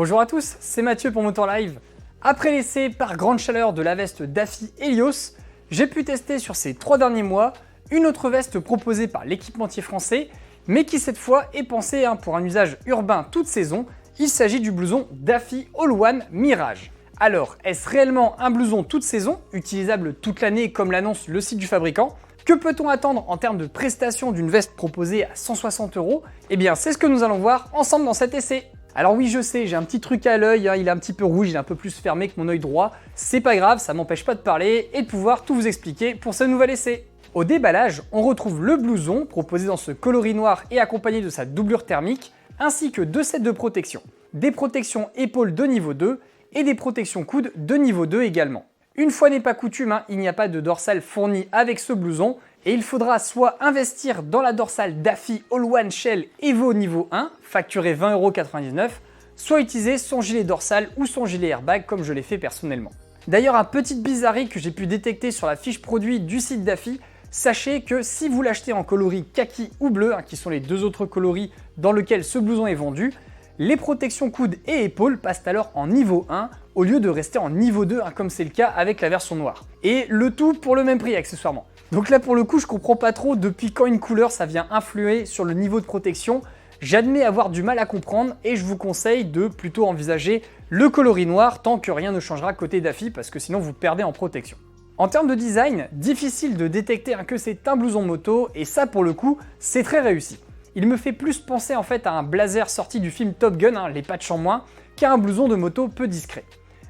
Bonjour à tous, c'est Mathieu pour Motor Live. Après l'essai par grande chaleur de la veste Daffy Helios, j'ai pu tester sur ces 3 derniers mois une autre veste proposée par l'équipementier français, mais qui cette fois est pensée pour un usage urbain toute saison. Il s'agit du blouson Daffy All-One Mirage. Alors, est-ce réellement un blouson toute saison, utilisable toute l'année comme l'annonce le site du fabricant? Que peut-on attendre en termes de prestations d'une veste proposée à 160 €? Eh bien, c'est ce que nous allons voir ensemble dans cet essai. Alors oui, je sais, j'ai un petit truc à l'œil, il est un petit peu rouge, il est un peu plus fermé que mon œil droit. C'est pas grave, ça m'empêche pas de parler et de pouvoir tout vous expliquer pour ce nouvel essai. Au déballage, on retrouve le blouson proposé dans ce coloris noir et accompagné de sa doublure thermique, ainsi que 2 sets de protection. Des protections épaules de niveau 2 et des protections coudes de niveau 2 également. Une fois n'est pas coutume, il n'y a pas de dorsale fournie avec ce blouson et il faudra soit investir dans la dorsale Daffy All-One Shell Evo niveau 1, facturé 20,99 €, soit utiliser son gilet dorsal ou son gilet airbag comme je l'ai fait personnellement. D'ailleurs, un petit bizarrerie que j'ai pu détecter sur la fiche produit du site Daffy, sachez que si vous l'achetez en coloris kaki ou bleu, qui sont les 2 autres coloris dans lesquels ce blouson est vendu, les protections coudes et épaules passent alors en niveau 1 au lieu de rester en niveau 2 comme c'est le cas avec la version noire. Et le tout pour le même prix accessoirement. Donc là pour le coup je comprends pas trop depuis quand une couleur ça vient influer sur le niveau de protection. J'admets avoir du mal à comprendre et je vous conseille de plutôt envisager le coloris noir tant que rien ne changera côté Daffy parce que sinon vous perdez en protection. En termes de design, difficile de détecter que c'est un blouson moto et ça pour le coup c'est très réussi. Il me fait plus penser en fait à un blazer sorti du film Top Gun, les patchs en moins, qu'à un blouson de moto peu discret.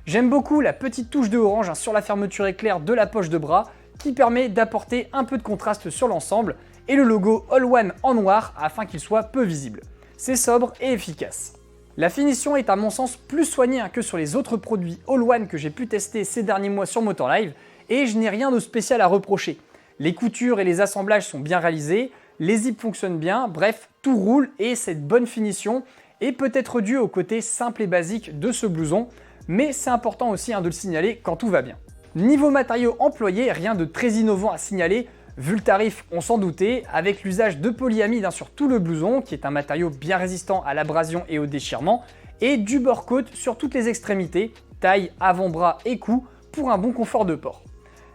J'aime beaucoup la petite touche de orange sur la fermeture éclair de la poche de bras qui permet d'apporter un peu de contraste sur l'ensemble et le logo All-One en noir afin qu'il soit peu visible. C'est sobre et efficace. La finition est à mon sens plus soignée que sur les autres produits All-One que j'ai pu tester ces derniers mois sur Motor Live et je n'ai rien de spécial à reprocher. Les coutures et les assemblages sont bien réalisés, les zips fonctionnent bien, bref, tout roule et cette bonne finition est peut-être due au côté simple et basique de ce blouson, mais c'est important aussi de le signaler quand tout va bien. Niveau matériaux employés, rien de très innovant à signaler, vu le tarif on s'en doutait, avec l'usage de polyamide sur tout le blouson, qui est un matériau bien résistant à l'abrasion et au déchirement, et du bord-côte sur toutes les extrémités, taille, avant-bras et cou, pour un bon confort de port.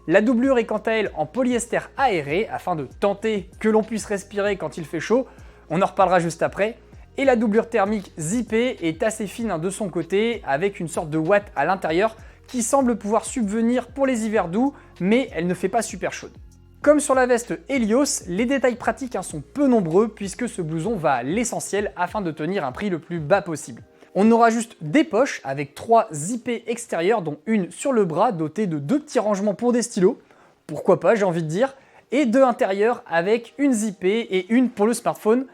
La doublure est quant à elle en polyester aéré afin de tenter que l'on puisse respirer quand il fait chaud, on en reparlera juste après. Et la doublure thermique zippée est assez fine de son côté avec une sorte de ouate à l'intérieur qui semble pouvoir subvenir pour les hivers doux mais elle ne fait pas super chaude. Comme sur la veste Helios, les détails pratiques sont peu nombreux puisque ce blouson va à l'essentiel afin de tenir un prix le plus bas possible. On aura juste des poches avec 3 zippées extérieures dont une sur le bras dotée de 2 petits rangements pour des stylos, pourquoi pas j'ai envie de dire, et 2 intérieures avec une zippée et une pour le smartphone.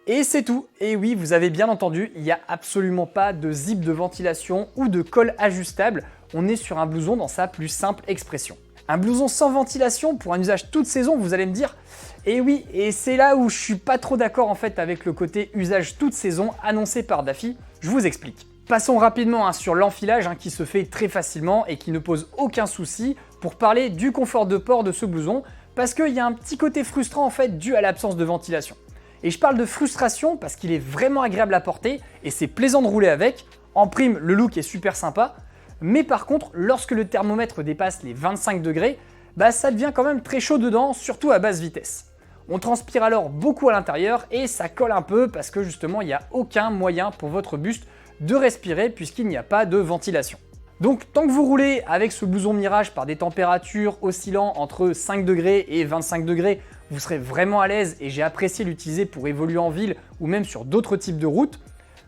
Et c'est tout, et oui vous avez bien entendu, il n'y a absolument pas de zip de ventilation ou de colle ajustable, on est sur un blouson dans sa plus simple expression. Un blouson sans ventilation pour un usage toute saison, vous allez me dire? Et oui, et c'est là où je suis pas trop d'accord en fait avec le côté usage toute saison annoncé par Daffy, je vous explique. Passons rapidement sur l'enfilage qui se fait très facilement et qui ne pose aucun souci pour parler du confort de port de ce blouson parce qu'il y a un petit côté frustrant en fait dû à l'absence de ventilation. Et je parle de frustration parce qu'il est vraiment agréable à porter et c'est plaisant de rouler avec, en prime le look est super sympa, mais par contre lorsque le thermomètre dépasse les 25 degrés, ça devient quand même très chaud dedans, surtout à basse vitesse. On transpire alors beaucoup à l'intérieur et ça colle un peu parce que justement il n'y a aucun moyen pour votre buste de respirer puisqu'il n'y a pas de ventilation. Donc tant que vous roulez avec ce blouson Mirage par des températures oscillant entre 5 degrés et 25 degrés, vous serez vraiment à l'aise et j'ai apprécié l'utiliser pour évoluer en ville ou même sur d'autres types de routes.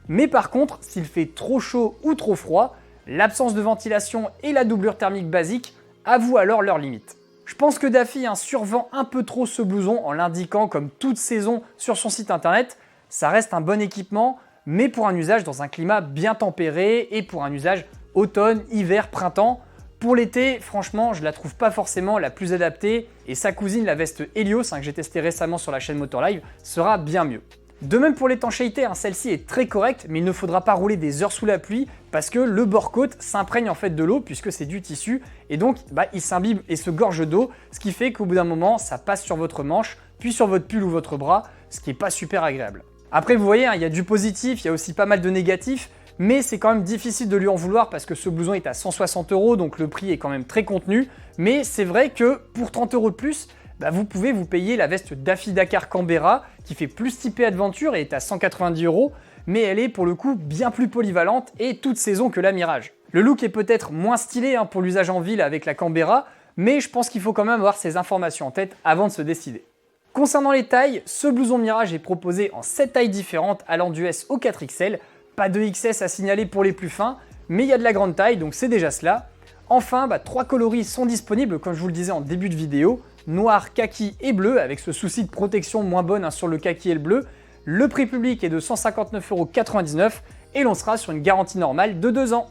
Mais par contre, s'il fait trop chaud ou trop froid, l'absence de ventilation et la doublure thermique basique avouent alors leurs limites. Je pense que Daffy survend un peu trop ce blouson en l'indiquant comme toute saison sur son site internet. Ça reste un bon équipement, mais pour un usage dans un climat bien tempéré et pour un usage automne, hiver, printemps. Pour l'été, franchement, je la trouve pas forcément la plus adaptée et sa cousine, la veste Helios, que j'ai testé récemment sur la chaîne Motor Live, sera bien mieux. De même pour l'étanchéité, celle-ci est très correcte, mais il ne faudra pas rouler des heures sous la pluie parce que le bord-côte s'imprègne en fait de l'eau puisque c'est du tissu et donc il s'imbibe et se gorge d'eau, ce qui fait qu'au bout d'un moment, ça passe sur votre manche, puis sur votre pull ou votre bras, ce qui n'est pas super agréable. Après, vous voyez, il y a du positif, il y a aussi pas mal de négatifs, mais c'est quand même difficile de lui en vouloir parce que ce blouson est à 160 €, donc le prix est quand même très contenu. Mais c'est vrai que pour 30 € de plus, vous pouvez vous payer la veste Daffy Dakar Canberra qui fait plus typé aventure et est à 190 €, mais elle est pour le coup bien plus polyvalente et toute saison que la Mirage. Le look est peut-être moins stylé pour l'usage en ville avec la Canberra, mais je pense qu'il faut quand même avoir ces informations en tête avant de se décider. Concernant les tailles, ce blouson Mirage est proposé en 7 tailles différentes allant du S au 4XL, pas de XS à signaler pour les plus fins, mais il y a de la grande taille donc c'est déjà cela. Enfin, 3 coloris sont disponibles comme je vous le disais en début de vidéo, noir, kaki et bleu avec ce souci de protection moins bonne sur le kaki et le bleu. Le prix public est de 159,99 € et l'on sera sur une garantie normale de 2 ans.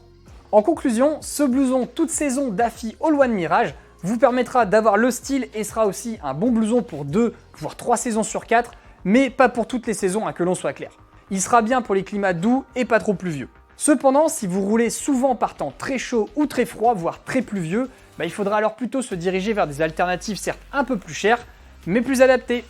En conclusion, ce blouson toute saison Daffy All One Mirage vous permettra d'avoir le style et sera aussi un bon blouson pour 2 voire 3 saisons sur 4, mais pas pour toutes les saisons que l'on soit clair. Il sera bien pour les climats doux et pas trop pluvieux. Cependant, si vous roulez souvent par temps très chaud ou très froid, voire très pluvieux, il faudra alors plutôt se diriger vers des alternatives certes un peu plus chères, mais plus adaptées.